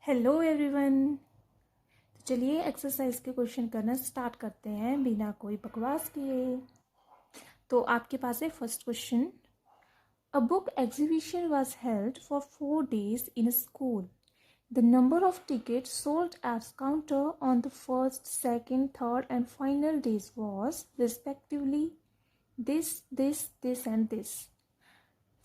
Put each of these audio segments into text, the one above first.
Hello everyone. तो चलिए exercise के क्वेश्चन करना स्टार्ट करते हैं बिना कोई बकवास किए। तो आपके पास है first question. A book exhibition was held for 4 days in school. The number of tickets sold at counter on the first, second, third and final days was respectively this and this.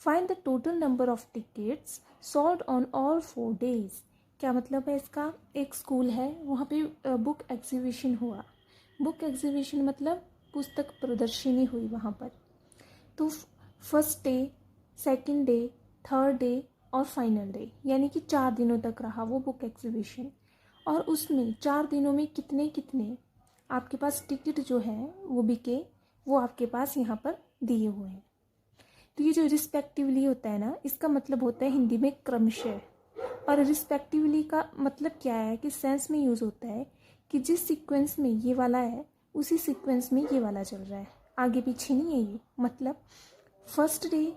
Find the total number of tickets sold on all 4 days. क्या मतलब है इसका? एक school है, वहाँ पे book exhibition हुआ. Book exhibition मतलब पुस्तक प्रदर्शनी हुई वहाँ पर. तो first day, second day, third day और फाइनल डे, यानी कि 4 दिनों तक रहा वो बुक एग्जीबिशन. और उसमें 4 दिनों में कितने कितने आपके पास टिकट जो है वो बिके, वो आपके पास यहाँ पर दिए हुए हैं. तो ये जो रिस्पेक्टिवली होता है ना, इसका मतलब होता है हिंदी में क्रमशः. और रिस्पेक्टिवली का मतलब क्या है कि सेंस में यूज़ होता है कि जिस सीक्वेंस में ये वाला है उसी सीक्वेंस में ये वाला चल रहा है, आगे पीछे नहीं है ये. मतलब फर्स्ट डे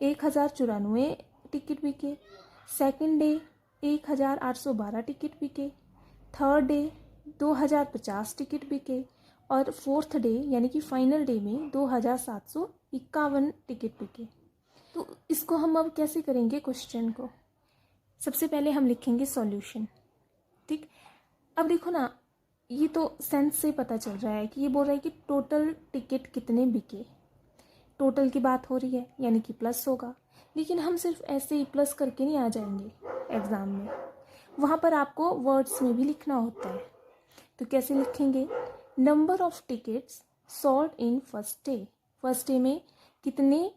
1094 टिकट बिके, सेकंड डे 1812 टिकट बिके, थर्ड डे 2050 टिकट बिके और फोर्थ डे यानी कि फाइनल डे में 2751 टिकट बिके. तो इसको हम अब कैसे करेंगे क्वेश्चन को? सबसे पहले हम लिखेंगे सॉल्यूशन. ठीक, अब देखो ना, ये तो सेंस से पता चल रहा है कि ये बोल रहा है कि टोटल टिकट कितने बिके. टोटल की बात हो रही है यानी कि प्लस होगा. लेकिन हम सिर्फ ऐसे ही प्लस करके नहीं आ जाएंगे एग्ज़ाम में, वहाँ पर आपको वर्ड्स में भी लिखना होता है. तो कैसे लिखेंगे? Number of tickets sold in first day. First day में कितने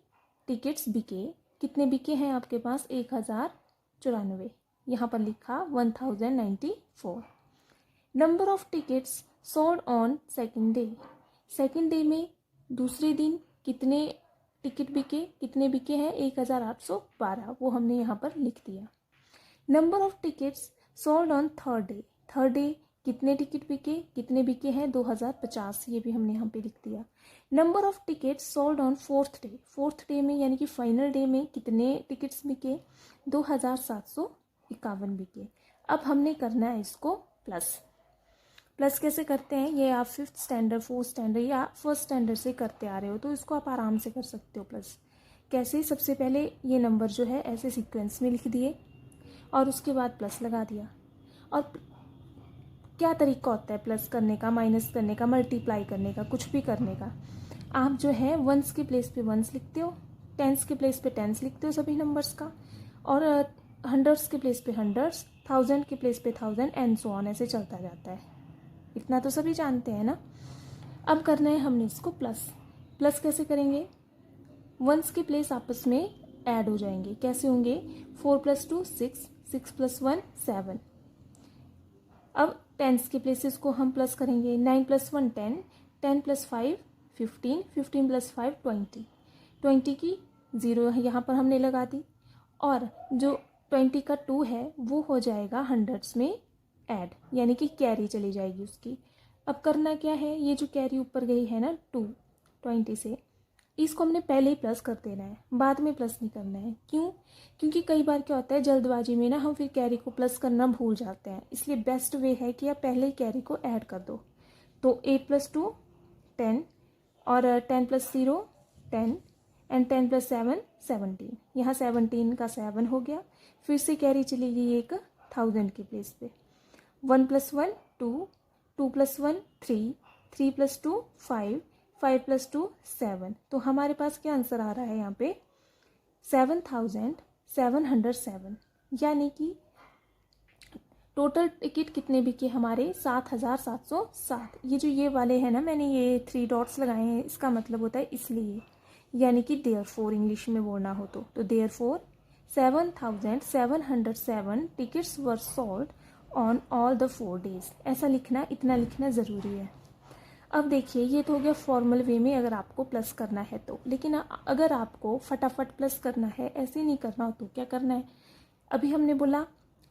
टिकट्स बिके. कितने बिके हैं आपके पास? 1094. यहाँ पर लिखा 1094. Number of tickets sold on second day. Second day में दूसरे दिन कितने टिकट बिके. कितने बिके हैं? 1812. वो हमने यहाँ पर लिख दिया. Number of tickets sold on third day. Third day कितने टिकट बिके. कितने बिके हैं? 2050. ये भी हमने यहाँ पे लिख दिया. Number of tickets sold on fourth day. Fourth day में यानी कि फाइनल डे में कितने टिकट्स बिके? 2751 बिके. अब हमने करना है इसको प्लस. प्लस कैसे करते हैं? ये आप फिफ्थ स्टैंडर्ड, फोर्थ स्टैंडर्ड या फर्स्ट स्टैंडर्ड से करते आ रहे हो, तो इसको आप आराम से कर सकते हो. प्लस कैसे? सबसे पहले ये नंबर जो है ऐसे सीक्वेंस में लिख दिए और उसके बाद प्लस लगा दिया. और क्या तरीका होता है प्लस करने का, माइनस करने का, मल्टीप्लाई करने का, कुछ भी करने का? आप जो है वंस के प्लेस पे वंस लिखते हो, टेंस के प्लेस पे टेंस लिखते हो सभी नंबर्स का, और हंड्रेड्स के प्लेस पे हंड्रेड्स, थाउजेंड के प्लेस पे थाउजेंड एंड सो ऑन, ऐसे चलता जाता है. इतना तो सभी जानते हैं ना. अब करना है हमने इसको प्लस. प्लस कैसे करेंगे? वंस के प्लेस आपस में ऐड हो जाएंगे. कैसे होंगे? 4 + 2 6, 6 + 1 7. अब टेंस के प्लेसेस को हम प्लस करेंगे. 9 + 1 10, 10 + 5 15, 15 + 5 20. 20 की 0 यहाँ पर हमने लगा दी और जो 20 का 2 है वो हो जाएगा हंड्रेड्स में ऐड, यानी कि कैरी चली जाएगी उसकी. अब करना क्या है? ये जो कैरी ऊपर गई है ना 2 20 से, इसको हमने पहले ही प्लस कर देना है, बाद में प्लस नहीं करना है. क्यों? क्योंकि कई बार क्या होता है जल्दबाजी में ना हम फिर कैरी को प्लस करना भूल जाते हैं. इसलिए बेस्ट वे है कि आप पहले ही कैरी को ऐड कर दो. तो 8 + 2 10 और 10 + 0 10 एंड 10 + 7 17. यहाँ 17 का 7 हो गया. फिर से कैरी चली गई एक 1000 के प्लेस पे. 1 + 1 2, 2 + 1 3, 3 + 2 5, 5 + 2 7. तो हमारे पास क्या आंसर आ रहा है यहाँ पे? 7707. यानी कि टोटल टिकट कितने बिके हमारे? 7707. ये जो ये वाले हैं ना, मैंने ये 3 डॉट्स लगाए हैं, इसका मतलब होता है इसलिए, यानी कि देयरफॉर इंग्लिश में बोलना हो तो therefore 7707 tickets were sold on all the 4 days. ऐसा लिखना, इतना लिखना ज़रूरी है. अब देखिए, ये तो हो गया फॉर्मल वे में अगर आपको प्लस करना है तो. लेकिन अगर आपको फटाफट प्लस करना है, ऐसे नहीं करना हो, तो क्या करना है? अभी हमने बोला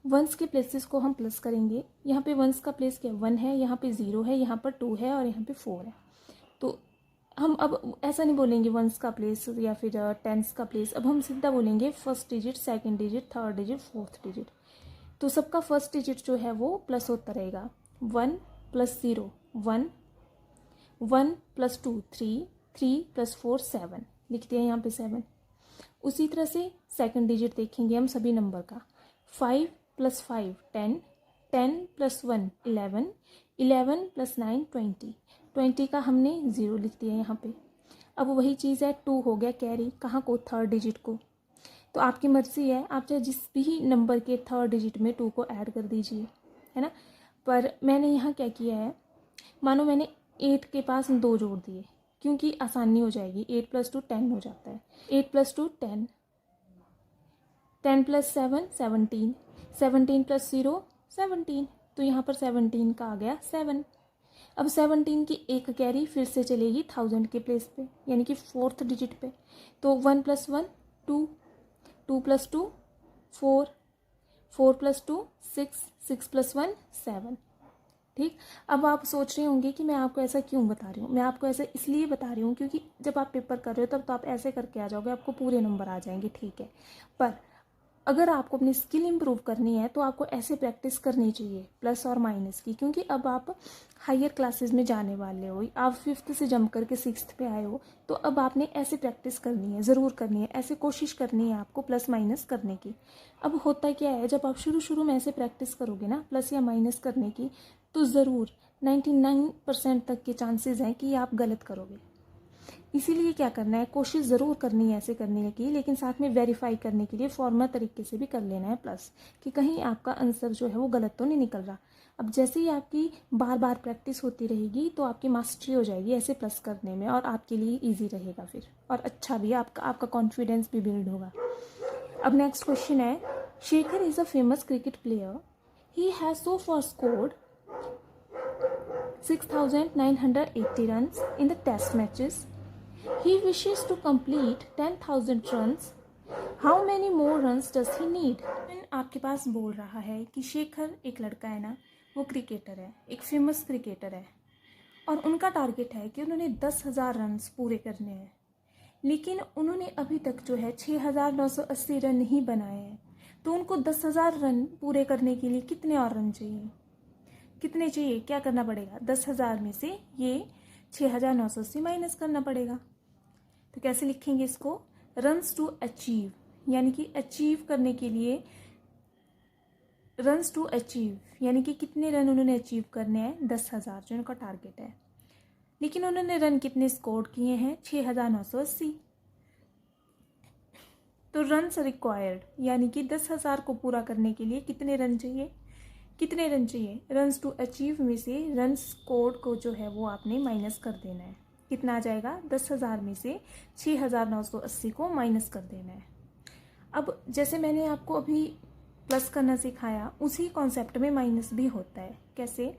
वंस के प्लेसेस को हम प्लस करेंगे. यहाँ पे वंस का प्लेस क्या? 1 है, यहाँ पे 0 है, यहाँ पर 2 है और यहाँ पे 4 है. तो हम अब ऐसा नहीं बोलेंगे वंस का प्लेस या फिर टेंस का प्लेस. अब हम सीधा बोलेंगे first digit, second digit, third digit, fourth digit. तो सबका फर्स्ट डिजिट जो है वो प्लस होता रहेगा। 1 + 0 1, 1 + 2 3, 3 + 4 7, लिख दिया यहाँ पे 7। उसी तरह से सेकंड डिजिट देखेंगे हम सभी नंबर का। 5 + 5 10, 10 + 1 11, 11 + 9 20, 20 का हमने 0 लिख दिया यहाँ पे। अब वही चीज़ है, 2 हो गया कैरी, कहाँ को, थर्ड डिजिट को। तो आपकी मर्ज़ी है, आप चाहे जिस भी नंबर के थर्ड डिजिट में 2 को ऐड कर दीजिए, है ना। पर मैंने यहाँ क्या किया है, मानो मैंने 8 के पास 2 जोड़ दिए, क्योंकि आसानी हो जाएगी। 8 + 2 10 हो जाता है। 8 + 2 10, 10 + 7 17, 17 + 0 17, तो यहाँ पर 17 का आ गया 7। अब 17 की एक कैरी फिर से चलेगी 1000 के प्लेस पे, यानी कि फोर्थ डिजिट पे। तो 1 + 1 2, 2 + 2 4, 4 + 2 6, 6 + 1 7। ठीक। अब आप सोच रहे होंगे कि मैं आपको ऐसा क्यों बता रही हूँ। मैं आपको ऐसा इसलिए बता रही हूँ क्योंकि जब आप पेपर कर रहे हो तब तो आप ऐसे करके आ जाओगे, आपको पूरे नंबर आ जाएंगे, ठीक है। पर अगर आपको अपनी स्किल इंप्रूव करनी है तो आपको ऐसे प्रैक्टिस करनी चाहिए, प्लस और माइनस की, क्योंकि अब आप हायर क्लासेस में जाने वाले हो, आप 5th से जंप करके 6th पे आए हो, तो अब आपने ऐसे प्रैक्टिस करनी है, ज़रूर करनी है, ऐसे कोशिश करनी है आपको प्लस माइनस करने की। अब होता क्या है, जब आप शुरू में ऐसे प्रैक्टिस करोगे ना प्लस या माइनस करने की, तो ज़रूर 99% तक के चांसेस हैं कि आप गलत करोगे। इसीलिए क्या करना है, कोशिश ज़रूर करनी है ऐसे करने की, लेकिन साथ में वेरीफाई करने के लिए फॉर्मल तरीके से भी कर लेना है प्लस, कि कहीं आपका आंसर जो है वो गलत तो नहीं निकल रहा। अब जैसे ही आपकी बार बार प्रैक्टिस होती रहेगी तो आपकी मास्टरी हो जाएगी ऐसे प्लस करने में, और आपके लिए ईजी रहेगा फिर, और अच्छा भी, आपका कॉन्फिडेंस भी बिल्ड होगा। अब नेक्स्ट क्वेश्चन है, Shekhar is a famous cricket player, he has so for scored 6,980 runs in the test matches. He wishes to complete 10,000 runs. How many more runs does he need? आपके पास बोल रहा है कि शेखर एक लड़का है ना, वो क्रिकेटर है, एक फेमस क्रिकेटर है, और उनका टारगेट है कि उन्होंने 10,000 रन पूरे करने हैं, लेकिन उन्होंने अभी तक जो है 6,980 रन ही बनाए हैं। तो उनको 10,000 रन पूरे करने के लिए कितने और रन चाहिए, कितने चाहिए, क्या करना पड़ेगा, 10,000 में से ये 6,980 माइनस करना पड़ेगा। तो कैसे लिखेंगे इसको, रन्स टू अचीव, यानी कि अचीव करने के लिए, रन्स टू अचीव यानी कि कितने रन उन्होंने अचीव करने हैं, 10,000 जो उनका टारगेट है, लेकिन उन्होंने रन कितने स्कोर किए हैं, 6,980। तो रन्स रिक्वायर्ड यानी कि 10,000 को पूरा करने के लिए कितने रन चाहिए, कितने रन चाहिए, रन्स टू अचीव में से रन्स स्कोर्ड को जो है वो आपने माइनस कर देना है। कितना आ जाएगा, 10,000 में से 6,980 को माइनस कर देना है। अब जैसे मैंने आपको अभी प्लस करना सिखाया, उसी कॉन्सेप्ट में माइनस भी होता है। कैसे,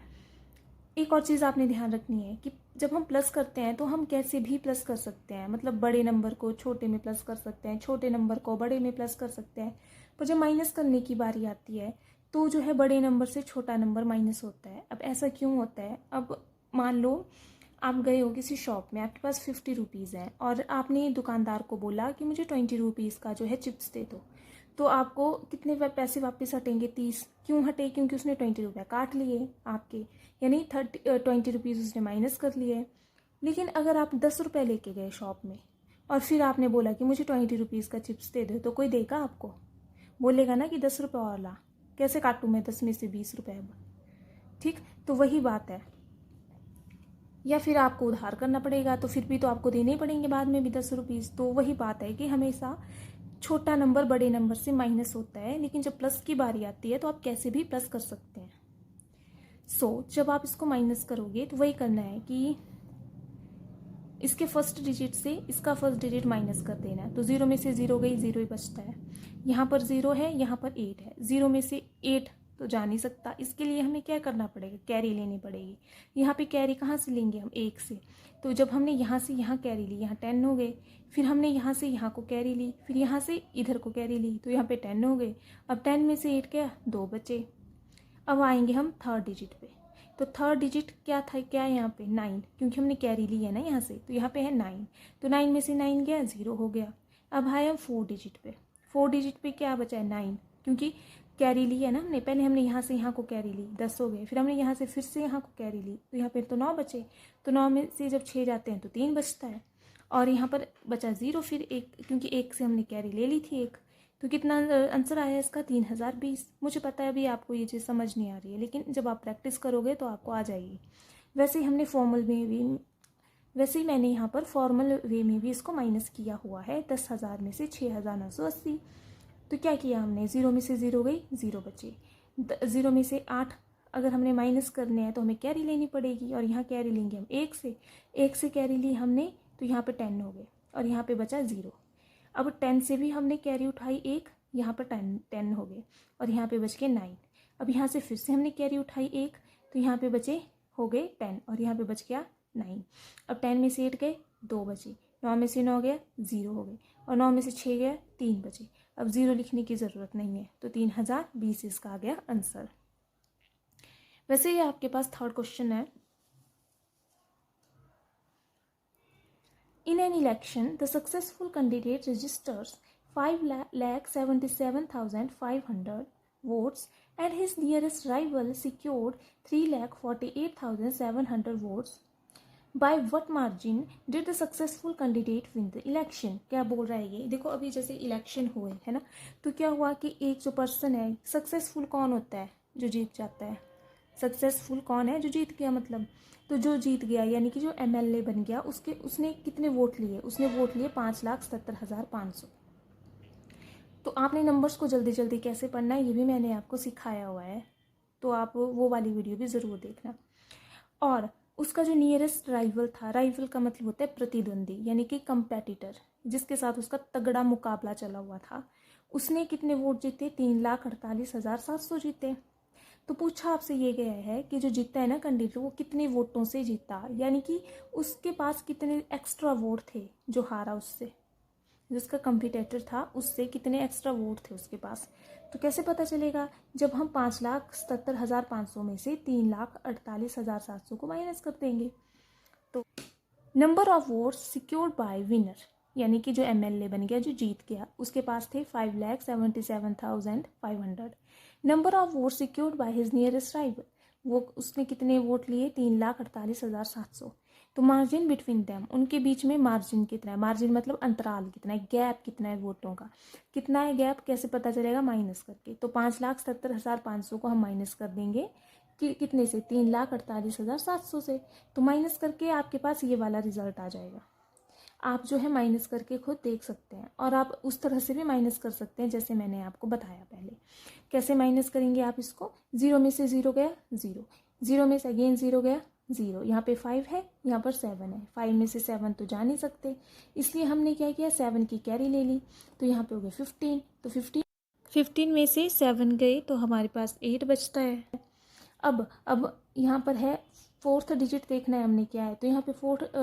एक और चीज़ आपने ध्यान रखनी है कि जब हम प्लस करते हैं तो हम कैसे भी प्लस कर सकते हैं, मतलब बड़े नंबर को छोटे में प्लस कर सकते हैं, छोटे नंबर को बड़े में प्लस कर सकते हैं। पर जब माइनस करने की बारी आती है तो जो है बड़े नंबर से छोटा नंबर माइनस होता है। अब ऐसा क्यों होता है, अब मान लो आप गए हो किसी शॉप में, आपके पास 50 रुपीज़ हैं, और आपने दुकानदार को बोला कि मुझे 20 रुपीज़ का जो है चिप्स दे दो, तो आपको कितने पैसे वापस हटेंगे, 30। क्यों हटे, क्योंकि उसने 20 रुपये काट लिए आपके, यानी 20 रुपीज़ उसने माइनस कर लिए। लेकिन अगर आप 10 रुपये लेके गए शॉप में और फिर आपने बोला कि मुझे 20 रुपीज़ का चिप्स दे दो, तो कोई देगा आपको, बोलेगा ना कि 10 रुपये और ला, कैसे काटूँ मैं 10 में से 20 रुपये अब, ठीक। तो वही बात है, या फिर आपको उधार करना पड़ेगा, तो फिर भी तो आपको देने ही पड़ेंगे बाद में भी 10 रुपीज़। तो वही बात है कि हमेशा छोटा नंबर बड़े नंबर से माइनस होता है, लेकिन जब प्लस की बारी आती है तो आप कैसे भी प्लस कर सकते हैं। जब आप इसको माइनस करोगे तो वही करना है कि इसके फर्स्ट डिजिट से इसका फर्स्ट डिजिट माइनस कर देना है। तो 0 में से 0 गई, 0 ही बचता है। यहाँ पर 0 है, यहाँ पर 8 है, 0 में से 8 तो जा नहीं सकता, इसके लिए हमें क्या करना पड़ेगा, कैरी लेनी पड़ेगी। यहाँ पे कैरी कहाँ से लेंगे हम, 1 से। तो जब हमने यहाँ से यहाँ कैरी ली, यहाँ 10 हो गए, फिर हमने यहाँ से यहाँ को कैरी ली, फिर यहाँ से इधर को कैरी ली, तो यहाँ पे 10 हो गए। अब 10 में से 8 क्या, 2 बचे। अब आएंगे हम थर्ड डिजिट पे, तो थर्ड डिजिट क्या था, क्या है यहाँ पे 9, क्योंकि हमने कैरी ली है ना यहाँ से, तो यहाँ पे है 9, तो 9 में से 9 गया, 0 हो गया। अब आए हम 4 डिजिट पे, 4 डिजिट पे क्या बचा है 9, क्योंकि कैरी ली है ना हमने, पहले हमने यहाँ से यहाँ को कैरी ली 10 हो गए, फिर हमने यहाँ से फिर से यहाँ को कैरी ली तो यहाँ पे तो 9 बचे, तो 9 में से जब 6 जाते हैं तो 3 बचता है, और यहाँ पर बचा 0, फिर 1, क्योंकि 1 से हमने कैरी ले ली थी 1, तो कितना आंसर आया इसका 3020। मुझे पता है अभी आपको ये चीज़ समझ नहीं आ रही है, लेकिन जब आप प्रैक्टिस करोगे तो आपको आ जाएगी। वैसे ही हमने वैसे ही मैंने यहाँ पर फॉर्मल वे में भी इसको माइनस किया हुआ है। 10,000 में से 6,980, तो क्या किया हमने, 0 में से 0 गई, 0 बचे, 0 में से 8 अगर हमने माइनस करने हैं तो हमें कैरी लेनी पड़ेगी, और यहाँ कैरी लेंगे हम 1 से कैरी ली हमने तो यहाँ पे 10 हो गए, और यहाँ पे बचा 0। अब 10 से भी हमने कैरी उठाई 1, यहाँ पर 10 हो गए, और यहाँ पे बच के 9। अब यहाँ से फिर से हमने कैरी उठाई 1, तो यहाँ पे बचे हो गए 10, और यहाँ पे बच गया 9। अब 10 में से 8 गए, 2 बचे, 9 में से 9 गया, 0 हो गए, और 9 में से 6 गया, 3 बचे। अब 0 लिखने की ज़रूरत नहीं है, तो 3020 इसका आ गया आंसर। वैसे ये आपके पास थर्ड क्वेश्चन है। In an election, the successful candidate registers 5,77,500 votes and his nearest rival secured 3,48,700 votes. By what margin did the successful candidate win the election? क्या बोल रहा है ये, देखो अभी जैसे इलेक्शन हुए है ना, तो क्या हुआ कि एक जो पर्सन है, सक्सेसफुल कौन होता है, जो जीत जाता है। सक्सेसफुल कौन है, जो जीत गया, मतलब तो जो जीत गया यानी कि जो MLA बन गया, उसने कितने वोट लिए, उसने वोट लिए 5,77,500। तो आपने नंबर्स को जल्दी जल्दी कैसे पढ़ना है ये भी मैंने आपको सिखाया हुआ है, तो आप वो वाली वीडियो भी ज़रूर देखना। और उसका जो नियरेस्ट राइवल था, राइवल का मतलब होता है प्रतिद्वंदी, यानी कि कंपेटिटर, जिसके साथ उसका तगड़ा मुकाबला चला हुआ था, उसने कितने वोट जीते, 3,48,700 जीते। तो पूछा आपसे ये गया है कि जो जीता है ना कैंडिडेट, वो कितने वोटों से जीता, यानी कि उसके पास कितने एक्स्ट्रा वोट थे, जो हारा उससे, जिसका कंपटीटर था उससे कितने एक्स्ट्रा वोट थे उसके पास। तो कैसे पता चलेगा, जब हम 5,77,500 में से 3,48,700 को माइनस कर देंगे। तो number of votes secured by winner, यानी कि जो MLA बन गया, जो जीत गया, उसके पास थे 5,77,500। Number of vote secured by his nearest rival, वो उसने कितने वोट लिए, 3,48,700। तो मार्जिन बिटवीन देम, उनके बीच में मार्जिन कितना है, मार्जिन मतलब अंतराल कितना है, गैप कितना है वोटों का, कितना है गैप, कैसे पता चलेगा, माइनस करके। तो 5,77,500 को हम माइनस कर देंगे कि कितने से, 3,48,700 से, तो माइनस करके आपके पास ये वाला रिजल्ट आ जाएगा। आप जो है माइनस करके खुद देख सकते हैं, और आप उस तरह से भी माइनस कर सकते हैं जैसे मैंने आपको बताया पहले। कैसे माइनस करेंगे आप इसको, 0 में से 0 गया, 0, 0 में से अगेन 0 गया, 0, यहाँ पे 5 है, यहाँ पर 7 है, 5 में से 7 तो जा नहीं सकते, इसलिए हमने क्या किया, 7 की कैरी ले ली, तो यहाँ पे हो गया 15, तो 15 में से 7 गए तो हमारे पास 8 बचता है। अब यहाँ पर है फोर्थ डिजिट देखना है हमने क्या है, तो यहाँ पे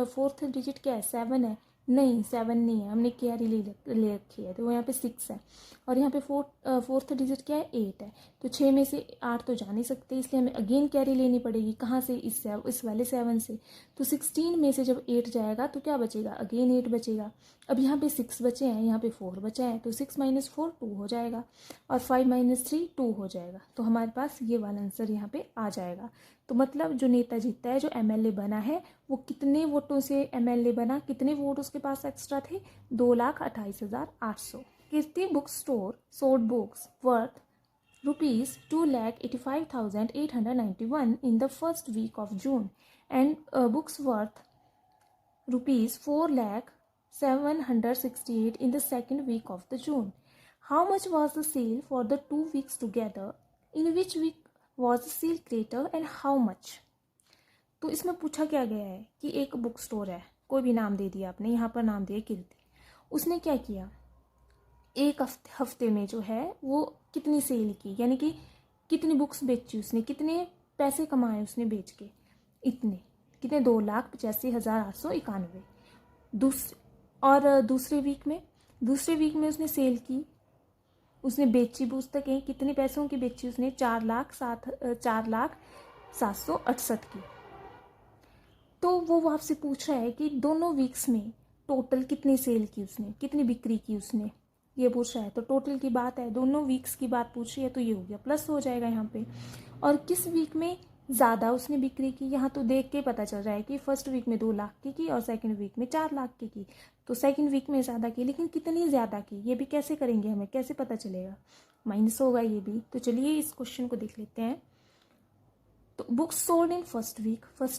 फोर्थ डिजिट क्या है, 7 है, नहीं 7 नहीं है, हमने कैरी ले रखी है, तो यहाँ पे 6 है, और यहाँ पे फोर्थ डिजिट क्या है, 8 है, तो 6 में से 8 तो जा नहीं सकते, इसलिए हमें अगेन कैरी लेनी पड़ेगी, कहाँ से, इस वाले 7 से। तो 16 में से जब 8 जाएगा तो क्या बचेगा, अगेन 8 बचेगा। अब यहाँ पे 6 बचे हैं, यहाँ पे 4 बचा है, तो 6 - 4 2 हो जाएगा, और 5 - 3 2 हो जाएगा, तो हमारे पास ये वाला आंसर यहाँ पे आ जाएगा। तो मतलब जो नेता जीतता है, जो MLA बना है, वो कितने वोटों से MLA बना, कितने वोट उसके पास एक्स्ट्रा थे, 2,28,800। Kirti book store sold books worth ₹2,85,891 in the first week of June and books worth ₹4,07,68 in the second week of the June. How much was the sale for the 2 weeks together? In which week was the sale greater and how much? तो इसमें पूछा क्या गया है कि एक book store है, कोई भी नाम दे दिया आपने, यहाँ पर नाम दिया कीर्ति, उसने क्या किया, एक हफ्ते में जो है वो कितनी सेल की, यानी कि कितनी बुक्स बेची उसने, कितने पैसे कमाए उसने बेच के, इतने कितने, 2,85,891। दूसरे वीक में उसने सेल की, उसने बेची पुस्तकें, कितने पैसों की बेची उसने, 4,07,68 की। तो वो आपसे पूछ रहा है कि दोनों वीक्स में टोटल कितनी सेल की उसने, कितनी बिक्री की उसने, ये पूछ रहा है, तो टोटल की बात है, दोनों वीक्स की बात पूछ रही है, तो ये हो गया प्लस हो जाएगा यहाँ पे। और किस वीक में ज़्यादा उसने बिक्री की, यहाँ तो देख के पता चल रहा है कि फर्स्ट वीक में 2 लाख की और सेकंड वीक में 4 लाख की, तो सेकंड वीक में ज़्यादा की, लेकिन कितनी ज़्यादा की ये भी कैसे करेंगे, हमें कैसे पता चलेगा, माइनस होगा ये भी। तो चलिए इस क्वेश्चन को देख लेते हैं। तो books sold in first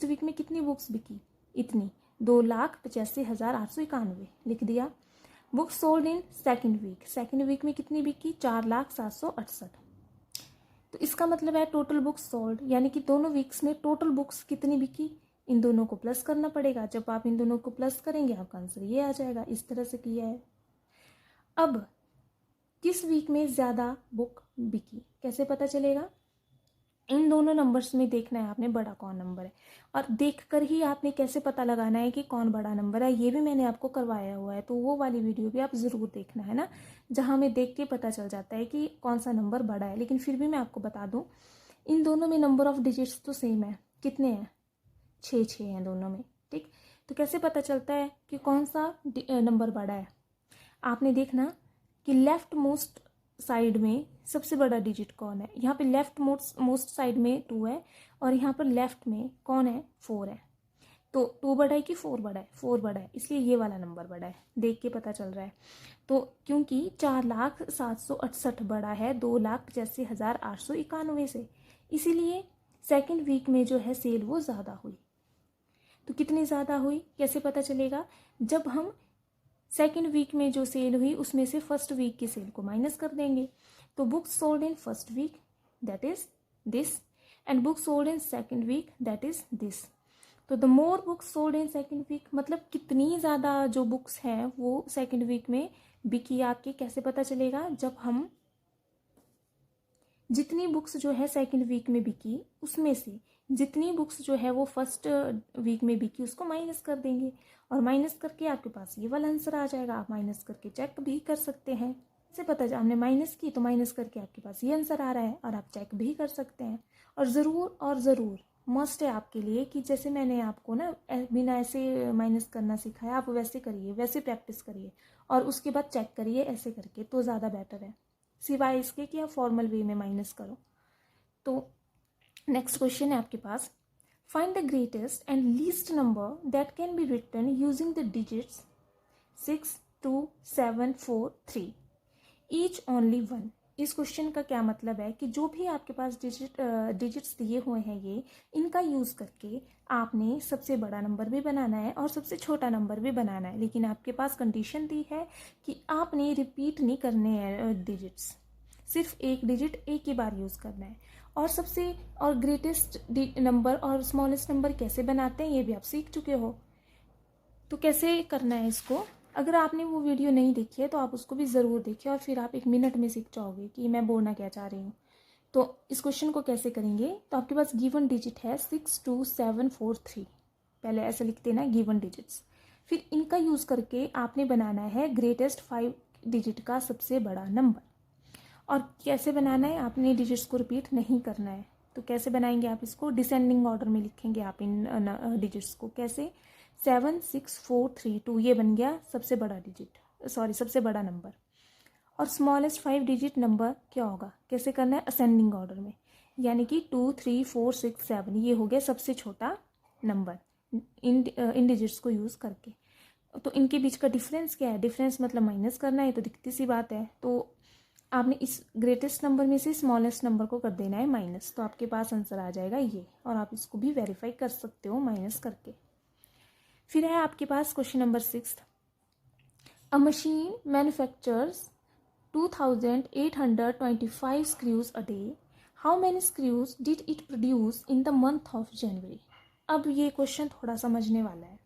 week में कितनी बुक्स बिकी, इतनी 2,85,891 लिख दिया। Books sold in second week में कितनी बिकी, 4,768। तो इसका मतलब है टोटल बुक्स सोल्ड, यानी कि दोनों वीक्स में टोटल बुक्स कितनी बिकी, इन दोनों को प्लस करना पड़ेगा। जब आप इन दोनों को प्लस करेंगे आपका आंसर ये आ जाएगा। इस तरह से किया है। अब किस वीक में ज़्यादा बुक बिकी कैसे पता चलेगा, इन दोनों नंबर्स में देखना है आपने बड़ा कौन नंबर है, और देखकर ही आपने कैसे पता लगाना है कि कौन बड़ा नंबर है, ये भी मैंने आपको करवाया हुआ है। तो वो वाली वीडियो भी आप ज़रूर देखना है ना, जहाँ हमें देख के पता चल जाता है कि कौन सा नंबर बड़ा है। लेकिन फिर भी मैं आपको बता दूँ, इन दोनों में नंबर ऑफ डिजिट्स तो सेम है, कितने हैं, 6 हैं दोनों में, ठीक। तो कैसे पता चलता है कि कौन सा नंबर बड़ा है, आपने देखना कि लेफ्ट मोस्ट साइड में सबसे बड़ा डिजिट कौन है। यहाँ पे लेफ्ट मोस्ट साइड में 2 है और यहाँ पर लेफ्ट में कौन है, 4 है। तो 2 बड़ा है कि 4 बड़ा है, 4 बड़ा है, इसलिए ये वाला नंबर बड़ा है, देख के पता चल रहा है। तो क्योंकि 4,768 बड़ा है 2,85,891 से, इसीलिए सेकंड वीक में जो है सेल वो ज़्यादा हुई। तो कितनी ज़्यादा हुई कैसे पता चलेगा, जब हम सेकेंड वीक में जो सेल हुई उसमें से फर्स्ट वीक की सेल को माइनस कर देंगे। तो books sold in first week that is this, and books sold in second week that is this. तो the more books sold in second week, मतलब कितनी ज़्यादा जो बुक्स हैं वो सेकेंड वीक में बिकी आपकी, कैसे पता चलेगा, जब हम जितनी बुक्स जो है सेकेंड वीक में बिकी उसमें से जितनी बुक्स जो है वो फर्स्ट वीक में बिकी उसको माइनस कर देंगे, और माइनस करके आपके पास ये वाला आंसर आ जाएगा। आप माइनस करके चेक भी कर सकते हैं, इसे पता है हमने माइनस की तो माइनस करके आपके पास ये आंसर आ रहा है, और आप चेक भी कर सकते हैं। और ज़रूर मस्ट है आपके लिए कि जैसे मैंने आपको ना बिना ऐसे माइनस करना सिखाया, आप वैसे करिए, वैसे प्रैक्टिस करिए और उसके बाद चेक करिए ऐसे करके, तो ज़्यादा बेटर है, सिवाय इसके कि आप फॉर्मल वे में माइनस करो। तो नेक्स्ट क्वेश्चन है आपके पास, find the greatest and least number that can be written using the digits 6, 2, 7, 4, 3 each only 1। इस क्वेश्चन का क्या मतलब है कि जो भी आपके पास डिजिट्स दिए हुए हैं ये, इनका यूज़ करके आपने सबसे बड़ा नंबर भी बनाना है और सबसे छोटा नंबर भी बनाना है, लेकिन आपके पास कंडीशन दी है कि आपने रिपीट नहीं करने हैं डिजिट्स, सिर्फ एक डिजिट एक ही बार यूज़ करना है। और ग्रेटेस्ट नंबर और स्मॉलेस्ट नंबर कैसे बनाते हैं ये भी आप सीख चुके हो। तो कैसे करना है इसको, अगर आपने वो वीडियो नहीं देखी है तो आप उसको भी ज़रूर देखिए और फिर आप 1 मिनट में सीख जाओगे कि मैं बोलना क्या चाह रही हूँ। तो इस क्वेश्चन को कैसे करेंगे, तो आपके पास गिवन डिजिट है 6, 2, 7, 4, 3, पहले ऐसे लिख देना है गिवन डिजिट्स, फिर इनका यूज़ करके आपने बनाना है ग्रेटेस्ट 5 डिजिट का सबसे बड़ा नंबर। और कैसे बनाना है, आपने डिजिट्स को रिपीट नहीं करना है। तो कैसे बनाएंगे आप इसको, डिसेंडिंग ऑर्डर में लिखेंगे आप इन डिजिट्स को, कैसे 7, 6, 4, 3, 2 ये बन गया सबसे बड़ा डिजिट, सबसे बड़ा नंबर। और स्मॉलेस्ट 5 डिजिट नंबर क्या होगा, कैसे करना है, असेंडिंग ऑर्डर में, यानी कि 2, 3, 4, 6, 7 ये हो गया सबसे छोटा नंबर इन डिजिट्स को यूज़ करके। तो इनके बीच का डिफरेंस क्या है, डिफरेंस मतलब माइनस करना है, तो दिखती सी बात है। तो आपने इस ग्रेटेस्ट नंबर में से स्मॉलेस्ट नंबर को कर देना है माइनस, तो आपके पास आंसर आ जाएगा ये, और आप इसको भी वेरीफाई कर सकते हो माइनस करके। फिर है आपके पास question number 6, a machine manufactures 2825 screws a day, how many screws did it produce in the month of January. अब ये क्वेश्चन थोड़ा समझने वाला है।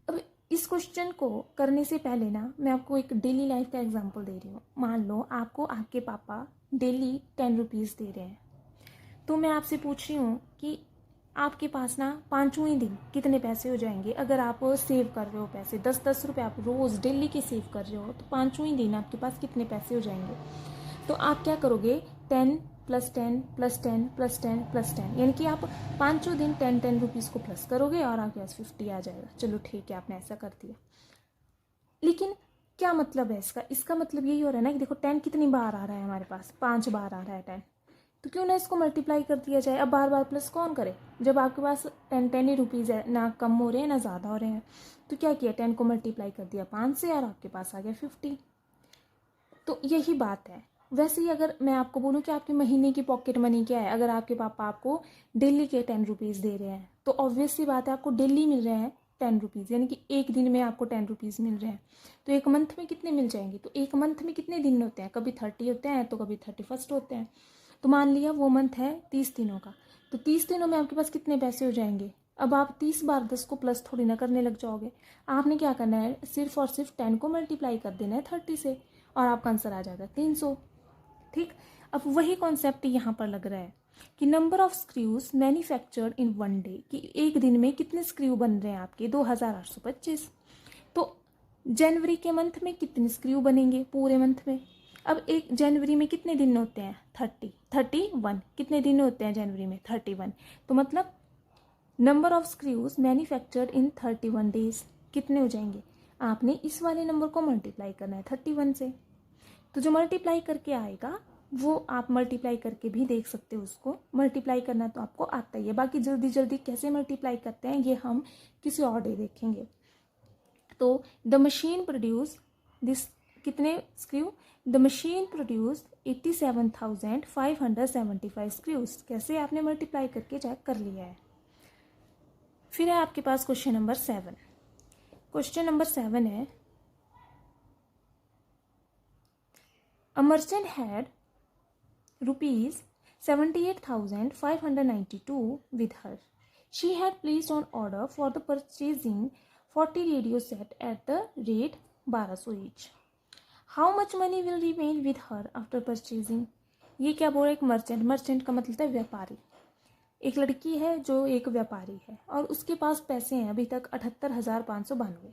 अब इस क्वेश्चन को करने से पहले ना मैं आपको एक डेली लाइफ का एग्जांपल दे रही हूँ। मान लो आपको आपके पापा डेली 10 रुपीज़ दे रहे हैं, तो मैं आपसे पूछ रही हूँ कि आपके पास ना 5वें ही दिन कितने पैसे हो जाएंगे। अगर आप सेव कर रहे हो पैसे 10-10 रुपये आप रोज़ डेली के सेव कर रहे हो, तो 5वें ही दिन आपके पास कितने पैसे हो जाएंगे। तो आप क्या करोगे, 10 + 10 + 10 + 10 + 10, यानी कि आप 5 दिन 10 रुपीज़ को प्लस करोगे और आपके पास 50 आ जाएगा। चलो ठीक है, आपने ऐसा कर दिया। लेकिन क्या मतलब है इसका? इसका मतलब यही हो रहा है ना कि देखो 10 कितनी बार आ रहा है हमारे पास, 5 बार आ रहा है 10, तो क्यों ना इसको मल्टीप्लाई कर दिया जाए। अब बार बार प्लस कौन करे जब आपके पास 10 ही रुपीज़ है, ना कम हो रहे हैं ना ज़्यादा हो रहे हैं। तो क्या किया, 10 को मल्टीप्लाई कर दिया 5 से और आपके पास आ गया 50। तो यही बात है। वैसे ही अगर मैं आपको बोलूँ कि आपके महीने की पॉकेट मनी क्या है, अगर आपके पापा आपको डेली के 10 रुपीज़ दे रहे हैं तो ऑब्वियस सी बात है आपको डेली मिल रहे हैं 10 रुपीज़, यानी कि एक दिन में आपको 10 रुपीज़ मिल रहे हैं। तो एक मंथ में कितने मिल जाएंगे? तो एक मंथ में कितने दिन होते हैं? कभी 30 होते हैं तो कभी 31 होते हैं। तो मान लिया वो मंथ है 30 दिनों का, तो 30 दिनों में आपके पास कितने पैसे हो जाएंगे? अब आप 30 बार 10 को प्लस थोड़ी ना करने लग जाओगे। आपने क्या करना है, सिर्फ और सिर्फ 10 को मल्टीप्लाई कर देना है 30 से और आपका आंसर आ जाएगा 300। ठीक, अब वही कॉन्सेप्ट यहाँ पर लग रहा है कि number of screws manufactured in one day, कि एक दिन में कितने स्क्रू बन रहे हैं आपके, 2825। तो जनवरी के मंथ में कितने स्क्रू बनेंगे पूरे मंथ में? अब एक जनवरी में कितने दिन होते हैं? 31। कितने दिन होते हैं जनवरी में? 31। तो मतलब number of screws manufactured in 31 days कितने हो जाएंगे? आपने इस वाले नंबर को मल्टीप्लाई करना है 31 से। तो जो मल्टीप्लाई करके आएगा वो आप मल्टीप्लाई करके भी देख सकते हो, उसको मल्टीप्लाई करना तो आपको आता ही है। बाकी जल्दी जल्दी कैसे मल्टीप्लाई करते हैं ये हम किसी और डे देखेंगे। तो द मशीन प्रोड्यूस दिस कितने screw? The machine produce 87,575 screws. कैसे? आपने मल्टीप्लाई करके चेक कर लिया है। फिर है आपके पास क्वेश्चन नंबर 7। क्वेश्चन नंबर 7 है, a merchant had ₹78,592 with her. She had placed on order for the purchasing 40 radio set at the rate 1200 each. How much money will remain with her after purchasing? ये क्या बोल रहा है? एक merchant का मतलब है व्यापारी। एक लड़की है जो एक व्यापारी है और उसके पास पैसे हैं अभी तक 78,592।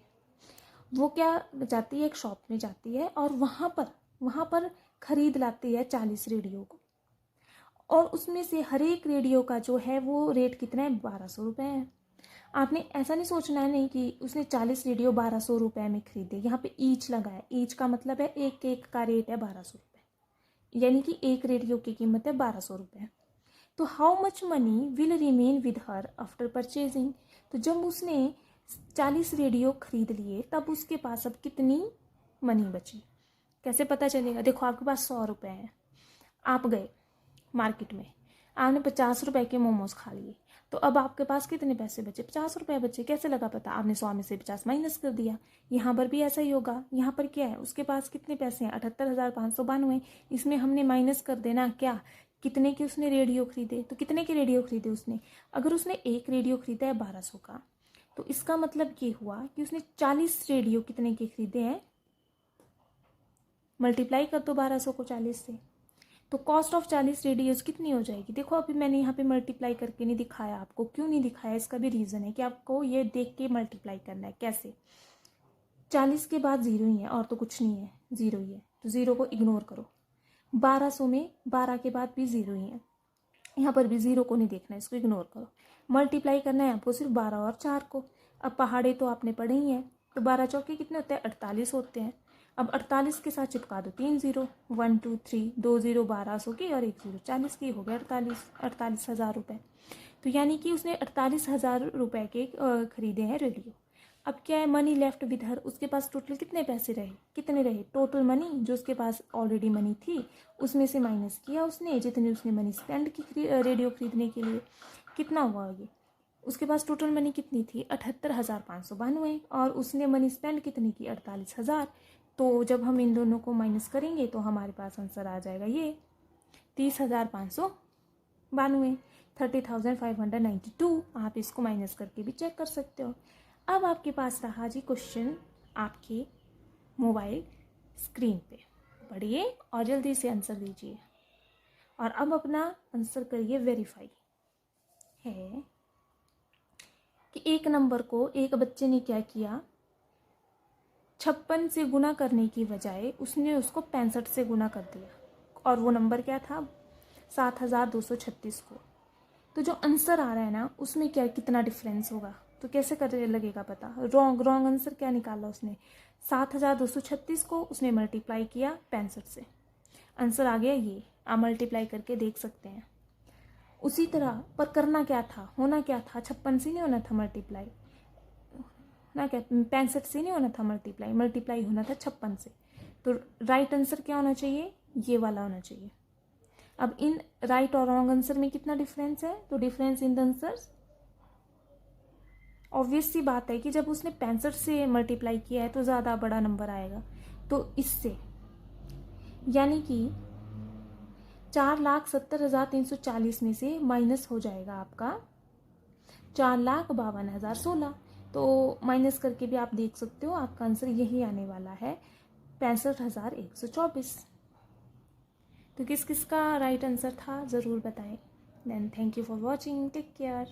वो क्या जाती है, एक शॉप में जाती है और वहाँ पर खरीद लाती है 40 रेडियो को, और उसमें से हर एक रेडियो का जो है वो रेट कितना है? 1200 रुपये है। आपने ऐसा नहीं सोचना है नहीं कि उसने 40 रेडियो 1200 रुपये में खरीदे, यहाँ पे ईच लगा है। ईच का मतलब है एक एक का रेट है 1200 रुपये, यानी कि एक रेडियो की कीमत है 1200 रुपये। तो how much money will remain with her after purchasing? तो जब उसने 40 रेडियो खरीद लिए तब उसके पास अब कितनी मनी बची? कैसे पता चलेगा? देखो आपके पास 100 रुपये हैं, आप गए मार्केट में, आपने 50 रुपये के मोमोज खा लिए, तो अब आपके पास कितने पैसे बचे? 50 रुपये बचे। कैसे लगा पता? आपने 100 में से 50 माइनस कर दिया। यहाँ पर भी ऐसा ही होगा। यहाँ पर क्या है, उसके पास कितने पैसे हैं? 78,592। इसमें हमने माइनस कर देना क्या, कितने के उसने रेडियो खरीदे। तो कितने के रेडियो खरीदे उसने? अगर उसने एक रेडियो खरीदा है 1200 का, तो इसका मतलब ये हुआ कि उसने 40 रेडियो कितने के खरीदे हैं? मल्टीप्लाई कर दो 1200 को 40 से, तो कॉस्ट ऑफ 40 रेडियोज कितनी हो जाएगी? देखो अभी मैंने यहाँ पे मल्टीप्लाई करके नहीं दिखाया आपको। क्यों नहीं दिखाया? इसका भी रीज़न है कि आपको ये देख के मल्टीप्लाई करना है। कैसे? 40 के बाद 0 ही है और तो कुछ नहीं है, 0 ही है, तो 0 को इग्नोर करो। 1200 में 12 के बाद भी 0 ही है, यहाँ पर भी 0 को नहीं देखना है, इसको इग्नोर करो। मल्टीप्लाई करना है आपको सिर्फ 12 और 4 को। अब पहाड़े तो आपने पढ़े ही हैं, तो 12 चौके कितने होते हैं? 48 होते हैं। अब 48 के साथ चिपका दो 3 0, 1 2 3, 2 0 1200 की और 1 0 40 की, हो गया 48,000 रुपये। तो यानी कि उसने 48,000 रुपये के खरीदे हैं रेडियो। अब क्या है, मनी लेफ्ट विद हर, उसके पास टोटल कितने पैसे रहे? कितने रहे टोटल मनी? जो उसके पास ऑलरेडी मनी थी उसमें से माइनस किया उसने, जितनी उसने मनी स्पेंड की रेडियो खरीदने के लिए, कितना हुआ ये? उसके पास टोटल मनी कितनी थी? 78,592, और उसने मनी स्पेंड कितनी की? 48,000। तो जब हम इन दोनों को माइनस करेंगे तो हमारे पास आंसर आ जाएगा ये 30,592, 30,592। आप इसको माइनस करके भी चेक कर सकते हो। अब आपके पास रहा जी क्वेश्चन आपके मोबाइल स्क्रीन पे, पढ़िए और जल्दी से आंसर दीजिए, और अब अपना आंसर करिए वेरीफाई। है कि एक नंबर को एक बच्चे ने क्या किया, 56 से गुना करने की बजाय उसने उसको 65 से गुना कर दिया, और वो नंबर क्या था? 7,236 को। तो जो आंसर आ रहा है ना उसमें क्या कितना डिफरेंस होगा? तो कैसे कर लगेगा पता? रॉन्ग आंसर क्या निकाला उसने? 7236 को उसने मल्टीप्लाई किया 65 से, आंसर आ गया ये। आप मल्टीप्लाई करके देख सकते हैं। उसी तरह पर करना क्या था, होना क्या था, 56 से नहीं होना था मल्टीप्लाई ना, क्या 65 से नहीं होना था मल्टीप्लाई, मल्टीप्लाई होना था 56 से। तो राइट आंसर क्या होना चाहिए? ये वाला होना चाहिए। अब इन राइट और रॉन्ग आंसर में कितना डिफरेंस है? तो difference in the answers, obvious सी बात है कि जब उसने 65 से मल्टीप्लाई किया है तो ज़्यादा बड़ा नंबर आएगा। तो इससे यानी कि 4,70,340 में से माइनस हो जाएगा आपका 4,52,016। तो माइनस करके भी आप देख सकते हो, आपका आंसर यही आने वाला है 65,124। तो किस किस का राइट आंसर था ज़रूर बताएं। Then thank you for watching, take care.